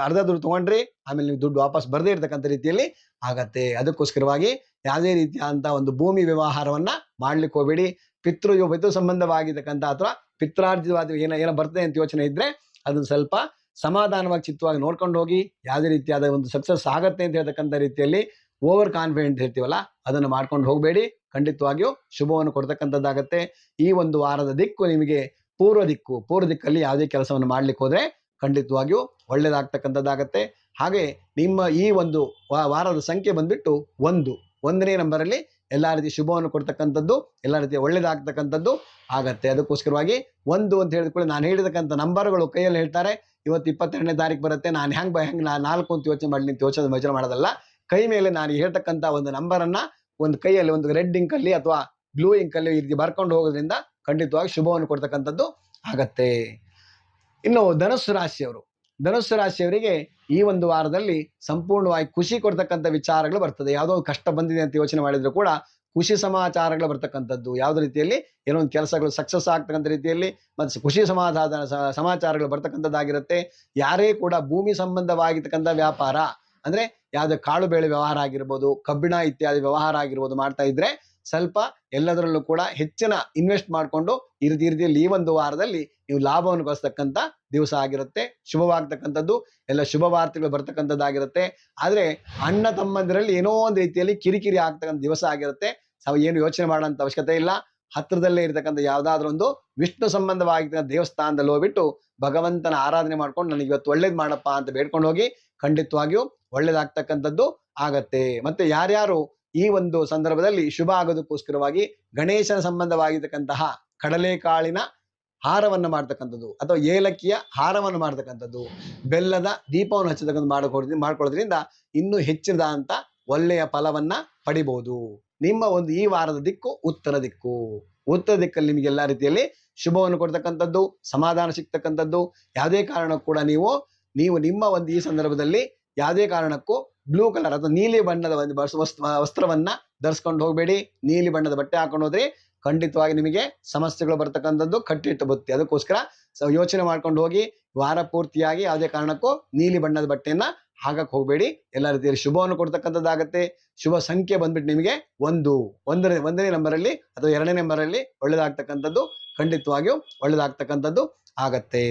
ಅರ್ಧ ದುಡ್ಡು ತಗೊಂಡ್ರಿ, ಆಮೇಲೆ ನೀವು ದುಡ್ಡು ವಾಪಸ್ ಬರದೇ ಇರ್ತಕ್ಕಂಥ ರೀತಿಯಲ್ಲಿ ಆಗತ್ತೆ. ಅದಕ್ಕೋಸ್ಕರವಾಗಿ ಯಾವುದೇ ರೀತಿಯಾದಂತ ಒಂದು ಭೂಮಿ ವ್ಯವಹಾರವನ್ನ ಮಾಡ್ಲಿಕ್ಕೆ ಹೋಗ್ಬೇಡಿ. ಪಿತೃ ಸಂಬಂಧವಾಗಿರ್ತಕ್ಕಂಥ ಅಥವಾ ಪಿತ್ರಾರ್ಜಿತವಾದ ಏನೋ ಬರ್ತದೆ ಅಂತ ಯೋಚನೆ ಇದ್ರೆ ಅದನ್ನ ಸ್ವಲ್ಪ ಸಮಾಧಾನವಾಗಿ ಚಿತ್ತವಾಗಿ ನೋಡ್ಕೊಂಡು ಹೋಗಿ. ಯಾವುದೇ ರೀತಿಯಾದ ಒಂದು ಸಕ್ಸಸ್ ಆಗತ್ತೆ ಅಂತ ಹೇಳ್ತಕ್ಕಂಥ ರೀತಿಯಲ್ಲಿ ಓವರ್ ಕಾನ್ಫಿಡೆಂಟ್ ಹೇಳ್ತೀವಲ್ಲ, ಅದನ್ನು ಮಾಡ್ಕೊಂಡು ಹೋಗಬೇಡಿ. ಖಂಡಿತವಾಗಿಯೂ ಶುಭವನ್ನು ಕೊಡ್ತಕ್ಕಂಥದ್ದಾಗತ್ತೆ. ಈ ಒಂದು ವಾರದ ದಿಕ್ಕು ನಿಮಗೆ ಪೂರ್ವ ದಿಕ್ಕಲ್ಲಿ ಯಾವುದೇ ಕೆಲಸವನ್ನು ಮಾಡ್ಲಿಕ್ಕೆ ಹೋದ್ರೆ ಖಂಡಿತವಾಗಿಯೂ ಒಳ್ಳೇದಾಗ್ತಕ್ಕಂಥದ್ದಾಗತ್ತೆ. ಹಾಗೆ ನಿಮ್ಮ ಈ ಒಂದು ವಾರದ ಸಂಖ್ಯೆ ಬಂದ್ಬಿಟ್ಟು 1ನೇ ನಂಬರಲ್ಲಿ ಎಲ್ಲಾ ರೀತಿ ಶುಭವನ್ನು ಕೊಡ್ತಕ್ಕಂಥದ್ದು, ಎಲ್ಲಾ ರೀತಿಯ ಒಳ್ಳೇದಾಗ್ತಕ್ಕಂಥದ್ದು ಆಗತ್ತೆ. ಅದಕ್ಕೋಸ್ಕರವಾಗಿ 1 ಅಂತ ಹೇಳಿದ್ಕೊಳ್ಳಿ, ನಾನು ಹೇಳಿರ್ತಕ್ಕಂಥ ನಂಬರ್ಗಳು ಕೈಯಲ್ಲಿ ಹೇಳ್ತಾರೆ. ಇವತ್ತು 22ನೇ ತಾರೀಕು ಬರುತ್ತೆ, ನಾನು ಹೆಂಗ್ 4 ಅಂತ ಯೋಚನೆ ಮಾಡೋದಲ್ಲ. ಕೈ ಮೇಲೆ ನಾನು ಹೇಳ್ತಕ್ಕಂಥ ಒಂದು ನಂಬರನ್ನ ಒಂದು ಕೈಯಲ್ಲಿ ಒಂದು ರೆಡ್ ಇಂಕ್ ಅಲ್ಲಿ ಅಥವಾ ಬ್ಲೂ ಇಂಕ್ ಅಲ್ಲಿ ಈ ರೀತಿ ಬರ್ಕೊಂಡು ಹೋಗೋದ್ರಿಂದ ಖಂಡಿತವಾಗಿ ಶುಭವನ್ನು ಕೊಡ್ತಕ್ಕಂಥದ್ದು ಆಗತ್ತೆ. ಇನ್ನು ಧನುಸ್ಸು ರಾಶಿಯವರಿಗೆ ಈ ಒಂದು ವಾರದಲ್ಲಿ ಸಂಪೂರ್ಣವಾಗಿ ಖುಷಿ ಕೊಡ್ತಕ್ಕಂಥ ವಿಚಾರಗಳು ಬರ್ತದೆ. ಯಾವುದೋ ಕಷ್ಟ ಬಂದಿದೆ ಅಂತ ಯೋಚನೆ ಮಾಡಿದ್ರು ಕೂಡ ಖುಷಿ ಸಮಾಚಾರಗಳು ಬರ್ತಕ್ಕಂಥದ್ದು, ಯಾವುದೇ ರೀತಿಯಲ್ಲಿ ಏನೋ ಒಂದು ಕೆಲಸಗಳು ಸಕ್ಸಸ್ ಆಗ್ತಕ್ಕಂಥ ರೀತಿಯಲ್ಲಿ ಮತ್ತೆ ಖುಷಿ ಸಮಾಚಾರಗಳು ಬರ್ತಕ್ಕಂಥದ್ದಾಗಿರುತ್ತೆ. ಯಾರೇ ಕೂಡ ಭೂಮಿ ಸಂಬಂಧವಾಗಿರ್ತಕ್ಕಂಥ ವ್ಯಾಪಾರ ಅಂದ್ರೆ ಯಾವುದೇ ಕಾಳು ಬೇಳೆ ವ್ಯವಹಾರ ಆಗಿರ್ಬೋದು, ಕಬ್ಬಿಣ ಇತ್ಯಾದಿ ವ್ಯವಹಾರ ಆಗಿರ್ಬೋದು ಮಾಡ್ತಾ ಇದ್ರೆ ಸ್ವಲ್ಪ ಎಲ್ಲದರಲ್ಲೂ ಕೂಡ ಹೆಚ್ಚಿನ ಇನ್ವೆಸ್ಟ್ ಮಾಡಿಕೊಂಡು ಈ ರೀತಿಯಲ್ಲಿ ಈ ಒಂದು ವಾರದಲ್ಲಿ ನೀವು ಲಾಭವನ್ನು ಗಳಿಸ್ತಕ್ಕಂಥ ದಿವಸ ಆಗಿರುತ್ತೆ. ಶುಭವಾಗ್ತಕ್ಕಂಥದ್ದು, ಎಲ್ಲ ಶುಭ ವಾರ್ತೆಗಳು ಬರ್ತಕ್ಕಂಥದ್ದಾಗಿರುತ್ತೆ. ಆದ್ರೆ ಅಣ್ಣ ತಮ್ಮಂದಿರಲ್ಲಿ ಏನೋ ಒಂದು ರೀತಿಯಲ್ಲಿ ಕಿರಿಕಿರಿ ಆಗ್ತಕ್ಕಂಥ ದಿವಸ ಆಗಿರುತ್ತೆ. ಏನು ಯೋಚನೆ ಮಾಡೋಂಥ ಅವಶ್ಯಕತೆ ಇಲ್ಲ. ಹತ್ರದಲ್ಲೇ ಇರತಕ್ಕಂಥ ಯಾವ್ದಾದ್ರು ಒಂದು ವಿಷ್ಣು ಸಂಬಂಧವಾಗಿರ್ತಕ್ಕಂಥ ದೇವಸ್ಥಾನದಲ್ಲಿ ಹೋಗ್ಬಿಟ್ಟು ಭಗವಂತನ ಆರಾಧನೆ ಮಾಡ್ಕೊಂಡು ನನಗೆ ಇವತ್ತು ಒಳ್ಳೇದ್ ಮಾಡಪ್ಪ ಅಂತ ಬೇಡ್ಕೊಂಡು ಹೋಗಿ ಖಂಡಿತವಾಗಿಯೂ ಒಳ್ಳೇದಾಗ್ತಕ್ಕಂಥದ್ದು ಆಗತ್ತೆ. ಮತ್ತೆ ಯಾರ್ಯಾರು ಈ ಒಂದು ಸಂದರ್ಭದಲ್ಲಿ ಶುಭ ಆಗೋದಕ್ಕೋಸ್ಕರವಾಗಿ ಗಣೇಶನ ಸಂಬಂಧವಾಗಿರ್ತಕ್ಕಂತಹ ಕಡಲೆಕಾಳಿನ ಹಾರವನ್ನು ಮಾಡ್ತಕ್ಕಂಥದ್ದು ಅಥವಾ ಏಲಕ್ಕಿಯ ಹಾರವನ್ನು ಮಾಡ್ತಕ್ಕಂಥದ್ದು, ಬೆಲ್ಲದ ದೀಪವನ್ನು ಹಚ್ಚತಕ್ಕಂಥ ಮಾಡ್ಕೊಳ್ಳೋದ್ರಿಂದ ಇನ್ನೂ ಹೆಚ್ಚಿನದಂತ ಒಳ್ಳೆಯ ಫಲವನ್ನ ಪಡಿಬಹುದು. ನಿಮ್ಮ ಒಂದು ಈ ವಾರದ ದಿಕ್ಕು ಉತ್ತರ ದಿಕ್ಕಲ್ಲಿ ನಿಮಗೆ ಎಲ್ಲಾ ರೀತಿಯಲ್ಲಿ ಶುಭವನ್ನು ಕೊಡ್ತಕ್ಕಂಥದ್ದು, ಸಮಾಧಾನ ಸಿಗ್ತಕ್ಕಂಥದ್ದು. ಯಾವುದೇ ಕಾರಣಕ್ಕೂ ಕೂಡ ನೀವು ನಿಮ್ಮ ಒಂದು ಈ ಸಂದರ್ಭದಲ್ಲಿ ಯಾವುದೇ ಕಾರಣಕ್ಕೂ ಬ್ಲೂ ಕಲರ್ ಅಥವಾ ನೀಲಿ ಬಣ್ಣದ ಒಂದು ವಸ್ತ್ರವನ್ನ ಧರಿಸ್ಕೊಂಡು ಹೋಗಬೇಡಿ. ನೀಲಿ ಬಣ್ಣದ ಬಟ್ಟೆ ಹಾಕೊಂಡು ಹೋದ್ರೆ ಖಂಡಿತವಾಗಿ ನಿಮಗೆ ಸಮಸ್ಯೆಗಳು ಬರ್ತಕ್ಕಂಥದ್ದು ಕಟ್ಟಿಟ್ಟು ಬುತ್ತಿ. ಅದಕ್ಕೋಸ್ಕರ ಯೋಚನೆ ಮಾಡ್ಕೊಂಡು ಹೋಗಿ. ವಾರ ಪೂರ್ತಿಯಾಗಿ ಯಾವುದೇ ಕಾರಣಕ್ಕೂ ನೀಲಿ ಬಣ್ಣದ ಬಟ್ಟೆಯನ್ನ ಹಾಕಕ್ ಹೋಗಬೇಡಿ. ಎಲ್ಲ ರೀತಿಯಲ್ಲಿ ಶುಭವನ್ನು ಕೊಡ್ತಕ್ಕಂಥದ್ದಾಗತ್ತೆ. ಶುಭ ಸಂಖ್ಯೆ ಬಂದ್ಬಿಟ್ಟು ನಿಮಗೆ 1ನೇ ನಂಬರಲ್ಲಿ ಅಥವಾ 2ನೇ ನಂಬರಲ್ಲಿ ಒಳ್ಳೇದಾಗ್ತಕ್ಕಂಥದ್ದು, ಖಂಡಿತವಾಗಿಯೂ ಒಳ್ಳೇದಾಗ್ತಕ್ಕಂಥದ್ದು ಆಗತ್ತೆ.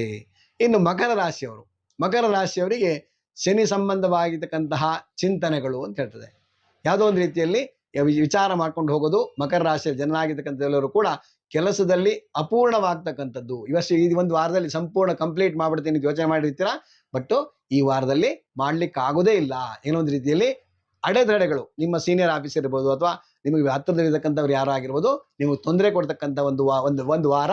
ಇನ್ನು ಮಕರ ರಾಶಿಯವರಿಗೆ ಶನಿ ಸಂಬಂಧವಾಗಿರ್ತಕ್ಕಂತಹ ಚಿಂತನೆಗಳು ಅಂತ ಹೇಳ್ತದೆ. ಯಾವುದೋ ಒಂದು ರೀತಿಯಲ್ಲಿ ವಿಚಾರ ಮಾಡ್ಕೊಂಡು ಹೋಗೋದು. ಮಕರ ರಾಶಿಯ ಜನರಾಗಿರ್ತಕ್ಕಂಥ ಎಲ್ಲರೂ ಕೂಡ ಕೆಲಸದಲ್ಲಿ ಅಪೂರ್ಣವಾಗ್ತಕ್ಕಂಥದ್ದು. ಈ ಒಂದು ವಾರದಲ್ಲಿ ಸಂಪೂರ್ಣ ಕಂಪ್ಲೀಟ್ ಮಾಡ್ಬಿಡ್ತೀನಿ ಯೋಚನೆ ಮಾಡಿರ್ತೀರಾ, ಬಟ್ ಈ ವಾರದಲ್ಲಿ ಮಾಡ್ಲಿಕ್ಕೆ ಆಗೋದೇ ಇಲ್ಲ. ಏನೋ ಒಂದು ರೀತಿಯಲ್ಲಿ ಅಡೆತಡೆಗಳು, ನಿಮ್ಮ ಸೀನಿಯರ್ ಆಫೀಸರ್ ಇರ್ಬೋದು ಅಥವಾ ನಿಮಗೆ ಹತ್ತಿರದಲ್ಲಿರ್ತಕ್ಕಂಥವ್ರು ಯಾರು ಆಗಿರ್ಬೋದು, ನೀವು ತೊಂದರೆ ಕೊಡ್ತಕ್ಕಂಥ ಒಂದು ವಾರ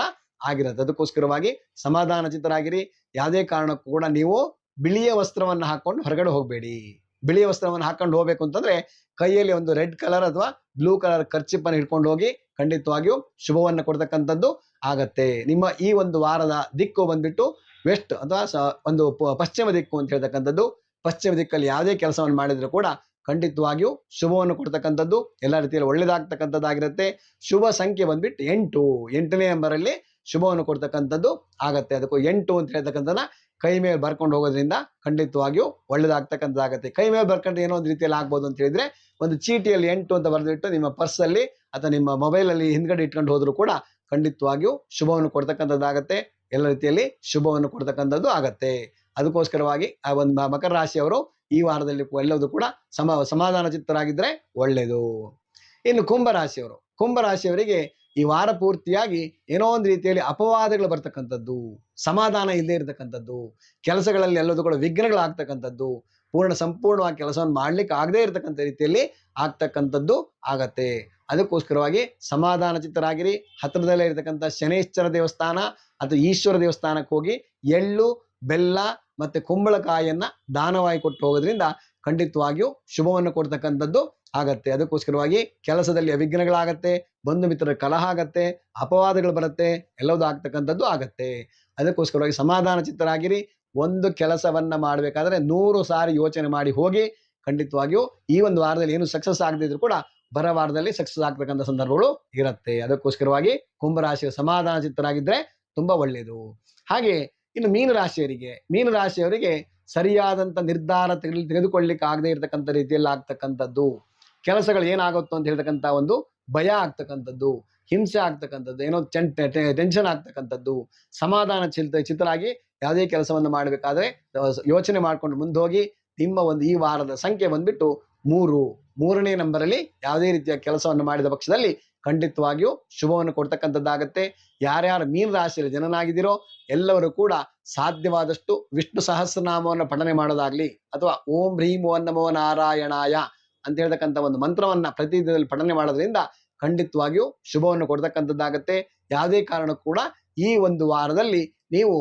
ಆಗಿರುತ್ತೆ. ಅದಕ್ಕೋಸ್ಕರವಾಗಿ ಸಮಾಧಾನ ಚಿತ್ತರಾಗಿರಿ. ಯಾವುದೇ ಕಾರಣಕ್ಕೂ ಕೂಡ ನೀವು ಬಿಳಿಯ ವಸ್ತ್ರವನ್ನು ಹಾಕೊಂಡು ಹೊರಗಡೆ ಹೋಗಬೇಡಿ. ಬಿಳಿಯ ವಸ್ತ್ರವನ್ನು ಹಾಕೊಂಡು ಹೋಗ್ಬೇಕು ಅಂತಂದ್ರೆ ಕೈಯಲ್ಲಿ ಒಂದು ರೆಡ್ ಕಲರ್ ಅಥವಾ ಬ್ಲೂ ಕಲರ್ ಕರ್ಚಿಪ್ಪನ್ನು ಹಿಡ್ಕೊಂಡು ಹೋಗಿ ಖಂಡಿತವಾಗಿಯೂ ಶುಭವನ್ನು ಕೊಡ್ತಕ್ಕಂಥದ್ದು ಆಗತ್ತೆ. ನಿಮ್ಮ ಈ ಒಂದು ವಾರದ ದಿಕ್ಕು ಬಂದ್ಬಿಟ್ಟು ವೆಸ್ಟ್ ಅಥವಾ ಒಂದು ಪಶ್ಚಿಮ ದಿಕ್ಕು ಅಂತ ಹೇಳ್ತಕ್ಕಂಥದ್ದು. ಪಶ್ಚಿಮ ದಿಕ್ಕಲ್ಲಿ ಯಾವುದೇ ಕೆಲಸವನ್ನು ಮಾಡಿದ್ರು ಕೂಡ ಖಂಡಿತವಾಗಿಯೂ ಶುಭವನ್ನು ಕೊಡ್ತಕ್ಕಂಥದ್ದು, ಎಲ್ಲ ರೀತಿಯಲ್ಲಿ ಒಳ್ಳೇದಾಗ್ತಕ್ಕಂಥದ್ದಾಗಿರುತ್ತೆ. ಶುಭ ಸಂಖ್ಯೆ ಬಂದ್ಬಿಟ್ಟು 8. 8ನೇ ನಂಬರಲ್ಲಿ ಶುಭವನ್ನು ಕೊಡ್ತಕ್ಕಂಥದ್ದು ಆಗತ್ತೆ. ಅದಕ್ಕೂ 8 ಅಂತ ಹೇಳ್ತಕ್ಕಂಥದ್ದನ್ನ ಕೈ ಮೇಲೆ ಬರ್ಕೊಂಡು ಹೋಗೋದ್ರಿಂದ ಖಂಡಿತವಾಗಿಯೂ ಒಳ್ಳೇದಾಗ್ತಕ್ಕಂಥದ್ದಾಗತ್ತೆ. ಕೈ ಮೇಲೆ ಬರ್ಕೊಂಡ್ರೆ ಏನೋ ಒಂದು ರೀತಿಯಲ್ಲಿ ಆಗ್ಬೋದು ಅಂತ ಹೇಳಿದ್ರೆ, ಒಂದು ಚೀಟಿಯಲ್ಲಿ 8 ಅಂತ ಬರೆದಿಟ್ಟು ನಿಮ್ಮ ಪರ್ಸಲ್ಲಿ ಅಥವಾ ನಿಮ್ಮ ಮೊಬೈಲಲ್ಲಿ ಹಿಂದ್ಗಡೆ ಇಟ್ಕೊಂಡು ಹೋದ್ರು ಕೂಡ ಖಂಡಿತವಾಗಿಯೂ ಶುಭವನ್ನು ಕೊಡ್ತಕ್ಕಂಥದ್ದಾಗತ್ತೆ. ಎಲ್ಲ ರೀತಿಯಲ್ಲಿ ಶುಭವನ್ನು ಕೊಡ್ತಕ್ಕಂಥದ್ದು ಆಗತ್ತೆ. ಅದಕ್ಕೋಸ್ಕರವಾಗಿ ಆ ಒಂದು ಮಕರ ರಾಶಿಯವರು ಈ ವಾರದಲ್ಲಿ ಎಲ್ಲವೂ ಕೂಡ ಸಮಾಧಾನ ಚಿತ್ತರಾಗಿದ್ರೆ ಒಳ್ಳೆಯದು. ಇನ್ನು ಕುಂಭರಾಶಿಯವರಿಗೆ ಈ ವಾರ ಪೂರ್ತಿಯಾಗಿ ಏನೋ ಒಂದು ರೀತಿಯಲ್ಲಿ ಅಪವಾದಗಳು ಬರ್ತಕ್ಕಂಥದ್ದು, ಸಮಾಧಾನ ಇಲ್ಲದೆ ಇರತಕ್ಕಂಥದ್ದು, ಕೆಲಸಗಳಲ್ಲಿ ಎಲ್ಲದೂ ಕೂಡ ವಿಘ್ನಗಳಾಗ್ತಕ್ಕಂಥದ್ದು, ಸಂಪೂರ್ಣವಾಗಿ ಕೆಲಸವನ್ನು ಮಾಡ್ಲಿಕ್ಕೆ ಆಗದೇ ಇರತಕ್ಕಂಥ ರೀತಿಯಲ್ಲಿ ಆಗ್ತಕ್ಕಂಥದ್ದು ಆಗತ್ತೆ. ಅದಕ್ಕೋಸ್ಕರವಾಗಿ ಸಮಾಧಾನ ಚಿತ್ತರಾಗಿರಿ. ಹತ್ತಿರದಲ್ಲೇ ಇರತಕ್ಕಂಥ ಶನೇಶ್ವರ ದೇವಸ್ಥಾನ ಅಥವಾ ಈಶ್ವರ ದೇವಸ್ಥಾನಕ್ಕೆ ಹೋಗಿ ಎಳ್ಳು, ಬೆಲ್ಲ ಮತ್ತೆ ಕುಂಬಳಕಾಯಿಯನ್ನ ದಾನವಾಗಿ ಕೊಟ್ಟು ಹೋಗೋದ್ರಿಂದ ಖಂಡಿತವಾಗಿಯೂ ಶುಭವನ್ನು ಕೊಡ್ತಕ್ಕಂಥದ್ದು ಆಗತ್ತೆ. ಅದಕ್ಕೋಸ್ಕರವಾಗಿ ಕೆಲಸದಲ್ಲಿ ಅವಿಘ್ನಗಳಾಗತ್ತೆ, ಬಂಧು ಮಿತ್ರರ ಕಲಹ ಆಗತ್ತೆ, ಅಪವಾದಗಳು ಬರುತ್ತೆ, ಎಲ್ಲವೂ ಆಗ್ತಕ್ಕಂಥದ್ದು ಆಗತ್ತೆ. ಅದಕ್ಕೋಸ್ಕರವಾಗಿ ಸಮಾಧಾನ ಚಿತ್ತರಾಗಿರಿ. ಒಂದು ಕೆಲಸವನ್ನ ಮಾಡಬೇಕಾದ್ರೆ 100 ಸಾರಿ ಯೋಚನೆ ಮಾಡಿ ಹೋಗಿ. ಖಂಡಿತವಾಗಿಯೂ ಈ ಒಂದು ವಾರದಲ್ಲಿ ಏನು ಸಕ್ಸಸ್ ಆಗದಿದ್ರು ಕೂಡ ಬರ ವಾರದಲ್ಲಿ ಸಕ್ಸಸ್ ಆಗ್ತಕ್ಕಂಥ ಸಂದರ್ಭಗಳು ಇರುತ್ತೆ. ಅದಕ್ಕೋಸ್ಕರವಾಗಿ ಕುಂಭರಾಶಿಯ ಸಮಾಧಾನ ಚಿತ್ತರಾಗಿದ್ರೆ ತುಂಬಾ ಒಳ್ಳೆಯದು. ಹಾಗೆ ಇನ್ನು ಮೀನರಾಶಿಯವರಿಗೆ ಸರಿಯಾದಂತ ನಿರ್ಧಾರ ತೆಗೆದುಕೊಳ್ಳಿಕ್ಕೆ ಆಗದೆ ಇರತಕ್ಕಂಥ ರೀತಿಯಲ್ಲಿ ಆಗ್ತಕ್ಕಂಥದ್ದು, ಕೆಲಸಗಳು ಏನಾಗುತ್ತೋ ಅಂತ ಹೇಳ್ತಕ್ಕಂಥ ಒಂದು ಭಯ ಆಗ್ತಕ್ಕಂಥದ್ದು, ಹಿಂಸೆ ಆಗ್ತಕ್ಕಂಥದ್ದು, ಏನೋ ಟೆನ್ಷನ್ ಆಗ್ತಕ್ಕಂಥದ್ದು, ಸಮಾಧಾನ ಚಿತ್ತರಾಗಿ ಯಾವುದೇ ಕೆಲಸವನ್ನು ಮಾಡಬೇಕಾದ್ರೆ ಯೋಚನೆ ಮಾಡ್ಕೊಂಡು ಮುಂದೆ ಹೋಗಿ. ನಿಮ್ಮ ಒಂದು ಈ ವಾರದ ಸಂಖ್ಯೆ ಬಂದ್ಬಿಟ್ಟು 3ನೇ ನಂಬರಲ್ಲಿ ಯಾವುದೇ ರೀತಿಯ ಕೆಲಸವನ್ನು ಮಾಡಿದ ಪಕ್ಷದಲ್ಲಿ ಖಂಡಿತವಾಗಿಯೂ ಶುಭವನ್ನು ಕೊಡ್ತಕ್ಕಂಥದ್ದಾಗತ್ತೆ. ಯಾರ್ಯಾರು ಮೀನರಾಶಿಯಲ್ಲಿ ಜನನಾಗಿದ್ದೀರೋ ಎಲ್ಲರೂ ಕೂಡ ಸಾಧ್ಯವಾದಷ್ಟು ವಿಷ್ಣು ಸಹಸ್ರನಾಮವನ್ನು ಪಠನೆ ಮಾಡೋದಾಗ್ಲಿ ಅಥವಾ ಓಂ ಹ್ರೀಂ ಓಂ ನಮೋ ನಾರಾಯಣಾಯ ಅಂತ ಹೇಳ್ತಕ್ಕಂಥ ಒಂದು ಮಂತ್ರವನ್ನ ಪ್ರತಿದಿನದಲ್ಲಿ ಪಠನೆ ಮಾಡೋದ್ರಿಂದ ಖಂಡಿತವಾಗಿಯೂ ಶುಭವನ್ನು ಕೊಡ್ತಕ್ಕಂಥದ್ದಾಗತ್ತೆ. ಯಾವುದೇ ಕಾರಣಕ್ಕೂ ಕೂಡ ಈ ಒಂದು ವಾರದಲ್ಲಿ ನೀವು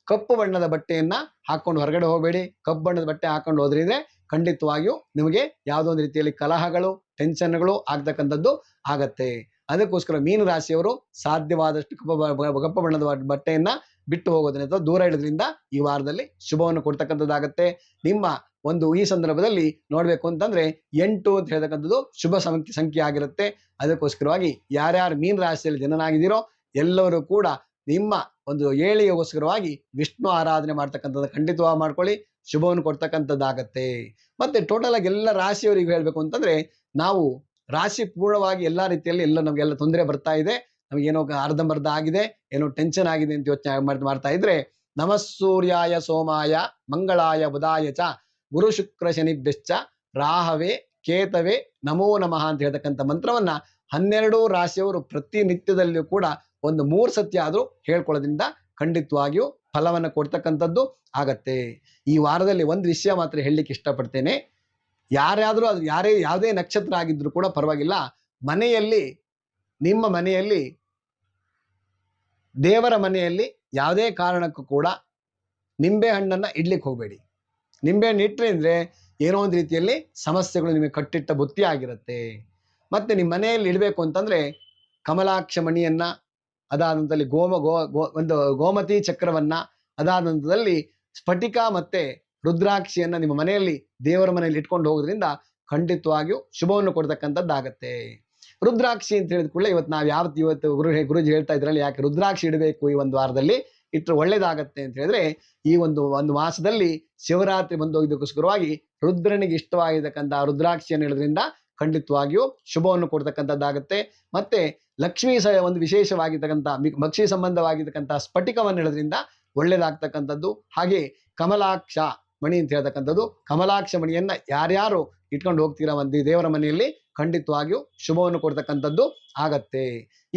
ಕಪ್ಪು ಬಣ್ಣದ ಬಟ್ಟೆಯನ್ನ ಹಾಕೊಂಡು ಹೊರಗಡೆ ಹೋಗಬೇಡಿ. ಕಪ್ಪು ಬಣ್ಣದ ಬಟ್ಟೆ ಹಾಕೊಂಡು ಹೋದ್ರಿಂದ ಖಂಡಿತವಾಗಿಯೂ ನಿಮಗೆ ಯಾವುದೋ ಒಂದು ರೀತಿಯಲ್ಲಿ ಕಲಹಗಳು, ಟೆನ್ಷನ್ಗಳು ಆಗ್ತಕ್ಕಂಥದ್ದು ಆಗತ್ತೆ. ಅದಕ್ಕೋಸ್ಕರ ಮೀನರಾಶಿಯವರು ಸಾಧ್ಯವಾದಷ್ಟು ಕಪ್ಪು ಬಣ್ಣದ ಬಟ್ಟೆಯನ್ನ ಬಿಟ್ಟು ಹೋಗೋದ್ರಿಂದ ಅಥವಾ ದೂರ ಇಡೋದ್ರಿಂದ ಈ ವಾರದಲ್ಲಿ ಶುಭವನ್ನು ಕೊಡ್ತಕ್ಕಂಥದ್ದಾಗತ್ತೆ. ನಿಮ್ಮ ಒಂದು ಈ ಸಂದರ್ಭದಲ್ಲಿ ನೋಡ್ಬೇಕು ಅಂತಂದ್ರೆ 8 ಅಂತ ಹೇಳ್ತಕ್ಕಂಥದ್ದು ಶುಭ ಸಂಖ್ಯೆ ಆಗಿರುತ್ತೆ. ಅದಕ್ಕೋಸ್ಕರವಾಗಿ ಯಾರ್ಯಾರು ಮೀನರಾಶಿಯಲ್ಲಿ ಜನನಾಗಿದ್ದೀರೋ ಎಲ್ಲರೂ ಕೂಡ ನಿಮ್ಮ ಒಂದು ಏಳಿಗೆಗೋಸ್ಕರವಾಗಿ ವಿಷ್ಣು ಆರಾಧನೆ ಮಾಡ್ತಕ್ಕಂಥದ್ದು ಖಂಡಿತವಾಗಿ ಮಾಡ್ಕೊಳ್ಳಿ. ಶುಭವನ್ನು ಕೊಡ್ತಕ್ಕಂಥದ್ದಾಗತ್ತೆ. ಮತ್ತೆ ಟೋಟಲ್ ಆಗಿ ಎಲ್ಲ ರಾಶಿಯವರಿಗೆ ಹೇಳ್ಬೇಕು ಅಂತಂದ್ರೆ, ನಾವು ರಾಶಿ ಪೂರ್ಣವಾಗಿ ಎಲ್ಲಾ ರೀತಿಯಲ್ಲಿ ನಮಗೆಲ್ಲ ತೊಂದರೆ ಬರ್ತಾ ಇದೆ, ನಮಗೇನೋ ಅರ್ಧಂಬರ್ಧ ಆಗಿದೆ, ಏನೋ ಟೆನ್ಷನ್ ಆಗಿದೆ ಅಂತ ಯೋಚನೆ ಮಾಡ್ತಾ ಇದ್ರೆ, ನಮಃ ಸೂರ್ಯಾಯ ಸೋಮಾಯ ಮಂಗಳಾಯ ಬುಧಾಯ ಚ ಗುರು ಶುಕ್ರ ಶನಿಭ್ಯಶ್ಚ ರಾಹವೇ ಕೇತವೇ ನಮೋ ನಮಃ ಅಂತ ಹೇಳ್ತಕ್ಕಂಥ ಮಂತ್ರವನ್ನ 12 ರಾಶಿಯವರು ಪ್ರತಿನಿತ್ಯದಲ್ಲಿಯೂ ಕೂಡ ಒಂದು 3 ಸತಿ ಆದ್ರೂ ಹೇಳ್ಕೊಳ್ಳೋದ್ರಿಂದ ಖಂಡಿತವಾಗಿಯೂ ಫಲವನ್ನು ಕೊಡ್ತಕ್ಕಂಥದ್ದು ಆಗತ್ತೆ. ಈ ವಾರದಲ್ಲಿ ಒಂದು ವಿಷಯ ಮಾತ್ರ ಹೇಳಲಿಕ್ಕೆ ಇಷ್ಟಪಡ್ತೇನೆ. ಯಾರಾದ್ರೂ ಅದು ಯಾವುದೇ ನಕ್ಷತ್ರ ಆಗಿದ್ರು ಕೂಡ ಪರವಾಗಿಲ್ಲ, ನಿಮ್ಮ ಮನೆಯಲ್ಲಿ ದೇವರ ಮನೆಯಲ್ಲಿ ಯಾವುದೇ ಕಾರಣಕ್ಕೂ ಕೂಡ ನಿಂಬೆ ಹಣ್ಣನ್ನ ಇಡ್ಲಿಕ್ಕೆ ಹೋಗಬೇಡಿ. ನಿಂಬೆ ಹಣ್ಣು ಇಟ್ಟರೆ ಅಂದ್ರೆ ಏನೋ ಒಂದು ರೀತಿಯಲ್ಲಿ ಸಮಸ್ಯೆಗಳು ನಿಮಗೆ ಕಟ್ಟಿಟ್ಟ ಬುತ್ತಿ ಆಗಿರುತ್ತೆ. ಮತ್ತೆ ನಿಮ್ಮ ಮನೆಯಲ್ಲಿ ಇಡಬೇಕು ಅಂತಂದ್ರೆ ಕಮಲಾಕ್ಷ ಮಣಿಯನ್ನ, ಅದಾದ ನಂತರದಲ್ಲಿ ಒಂದು ಗೋಮತಿ ಚಕ್ರವನ್ನ, ಅದಾದ ನಂತರದಲ್ಲಿ ಸ್ಫಟಿಕ ಮತ್ತೆ ರುದ್ರಾಕ್ಷಿಯನ್ನ ನಿಮ್ಮ ಮನೆಯಲ್ಲಿ ದೇವರ ಮನೆಯಲ್ಲಿ ಇಟ್ಕೊಂಡು ಹೋಗೋದ್ರಿಂದ ಖಂಡಿತವಾಗಿಯೂ ಶುಭವನ್ನು ಕೊಡ್ತಕ್ಕಂಥದ್ದಾಗತ್ತೆ. ರುದ್ರಾಕ್ಷಿ ಅಂತ ಹೇಳಿದ ಕೂಡಲೇ ಇವತ್ತು ಗುರುಜಿ ಹೇಳ್ತಾ ಇದ್ರಲ್ಲಿ ಯಾಕೆ ರುದ್ರಾಕ್ಷಿ ಇಡಬೇಕು ಈ ಒಂದು ವಾರದಲ್ಲಿ ಇಟ್ಟರೆ ಒಳ್ಳೇದಾಗತ್ತೆ ಅಂತ ಹೇಳಿದ್ರೆ, ಈ ಒಂದು ಮಾಸದಲ್ಲಿ ಶಿವರಾತ್ರಿ ಬಂದೋಗಿದ್ದಕ್ಕೋಸ್ಕರವಾಗಿ ರುದ್ರನಿಗೆ ಇಷ್ಟವಾಗಿರ್ತಕ್ಕಂಥ ರುದ್ರಾಕ್ಷಿಯನ್ನು ಇಡೋದ್ರಿಂದ ಖಂಡಿತವಾಗಿಯೂ ಶುಭವನ್ನು ಕೊಡ್ತಕ್ಕಂಥದ್ದಾಗತ್ತೆ. ಮತ್ತೆ ಲಕ್ಷ್ಮೀ ಒಂದು ವಿಶೇಷವಾಗಿರ್ತಕ್ಕಂಥ ಭಕ್ಷಿ ಸಂಬಂಧವಾಗಿರ್ತಕ್ಕಂಥ ಸ್ಫಟಿಕವನ್ನು ಇಡೋದ್ರಿಂದ ಒಳ್ಳೇದಾಗ್ತಕ್ಕಂಥದ್ದು. ಹಾಗೆ ಕಮಲಾಕ್ಷ ಮಣಿ ಅಂತ ಹೇಳ್ತಕ್ಕಂಥದ್ದು, ಕಮಲಾಕ್ಷ ಮಣಿಯನ್ನ ಯಾರ್ಯಾರು ಇಟ್ಕೊಂಡು ಹೋಗ್ತೀರಾ ಒಂದು ದೇವರ ಮನೆಯಲ್ಲಿ ಖಂಡಿತವಾಗಿಯೂ ಶುಭವನ್ನು ಕೊಡ್ತಕ್ಕಂಥದ್ದು ಆಗತ್ತೆ.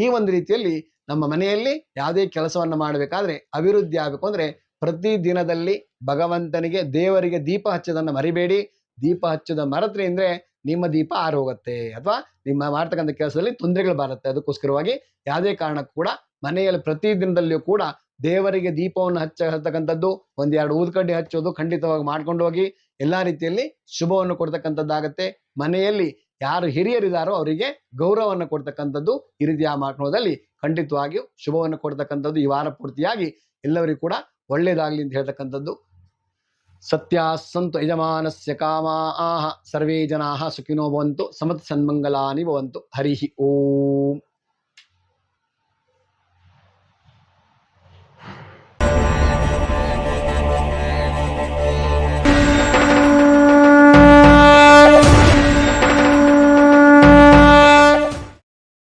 ಈ ಒಂದು ರೀತಿಯಲ್ಲಿ ನಮ್ಮ ಮನೆಯಲ್ಲಿ ಯಾವುದೇ ಕೆಲಸವನ್ನ ಮಾಡಬೇಕಾದ್ರೆ ಅಭಿವೃದ್ಧಿ ಆಗಬೇಕು ಅಂದ್ರೆ ಪ್ರತಿ ದಿನದಲ್ಲಿ ಭಗವಂತನಿಗೆ ದೇವರಿಗೆ ದೀಪ ಹಚ್ಚೋದನ್ನ ಮರಿಬೇಡಿ. ದೀಪ ಹಚ್ಚೋದ ಮರೆತ್ರೆ ಅಂದ್ರೆ ನಿಮ್ಮ ದೀಪ ಆರೋಗುತ್ತೆ ಅಥವಾ ನಿಮ್ಮ ಮಾಡ್ತಕ್ಕಂಥ ಕೆಲಸದಲ್ಲಿ ತೊಂದರೆಗಳು ಬರುತ್ತೆ. ಅದಕ್ಕೋಸ್ಕರವಾಗಿ ಯಾವುದೇ ಕಾರಣಕ್ಕೂ ಕೂಡ ಮನೆಯಲ್ಲಿ ಪ್ರತಿ ದಿನದಲ್ಲಿಯೂ ಕೂಡ ದೇವರಿಗೆ ದೀಪವನ್ನು ಹಚ್ಚತಕ್ಕಂಥದ್ದು, ಒಂದೆರಡು ಊದುಕಡ್ಡಿ ಹಚ್ಚೋದು ಖಂಡಿತವಾಗಿ ಮಾಡ್ಕೊಂಡು ಹೋಗಿ. ಎಲ್ಲಾ ರೀತಿಯಲ್ಲಿ ಶುಭವನ್ನು ಕೊಡ್ತಕ್ಕಂಥದ್ದಾಗತ್ತೆ. ಮನೆಯಲ್ಲಿ ಯಾರು ಹಿರಿಯರಿದ್ದಾರೋ ಅವರಿಗೆ ಗೌರವವನ್ನು ಕೊಡ್ತಕ್ಕಂಥದ್ದು ಈ ರೀತಿಯ ಮಾಡ್ಕೊಳ್ಳೋದಲ್ಲಿ ಖಂಡಿತವಾಗಿಯೂ ಶುಭವನ್ನು ಕೊಡ್ತಕ್ಕಂಥದ್ದು. ಈ ವಾರ ಪೂರ್ತಿಯಾಗಿ ಎಲ್ಲರಿಗೂ ಕೂಡ ಒಳ್ಳೇದಾಗ್ಲಿ ಅಂತ ಹೇಳ್ತಕ್ಕಂಥದ್ದು. ಸತ್ಯಾಸ್ಸಂತು ಯಜಮಾನಸ್ಯ ಕಾಮಾಃ ಸರ್ವೇ ಜನಾಃ ಸುಖಿನೋ ಭವಂತು ಸಮತ್ ಸನ್ಮಂಗಲಾನಿ ಭವಂತು. ಹರಿ ಓಂ.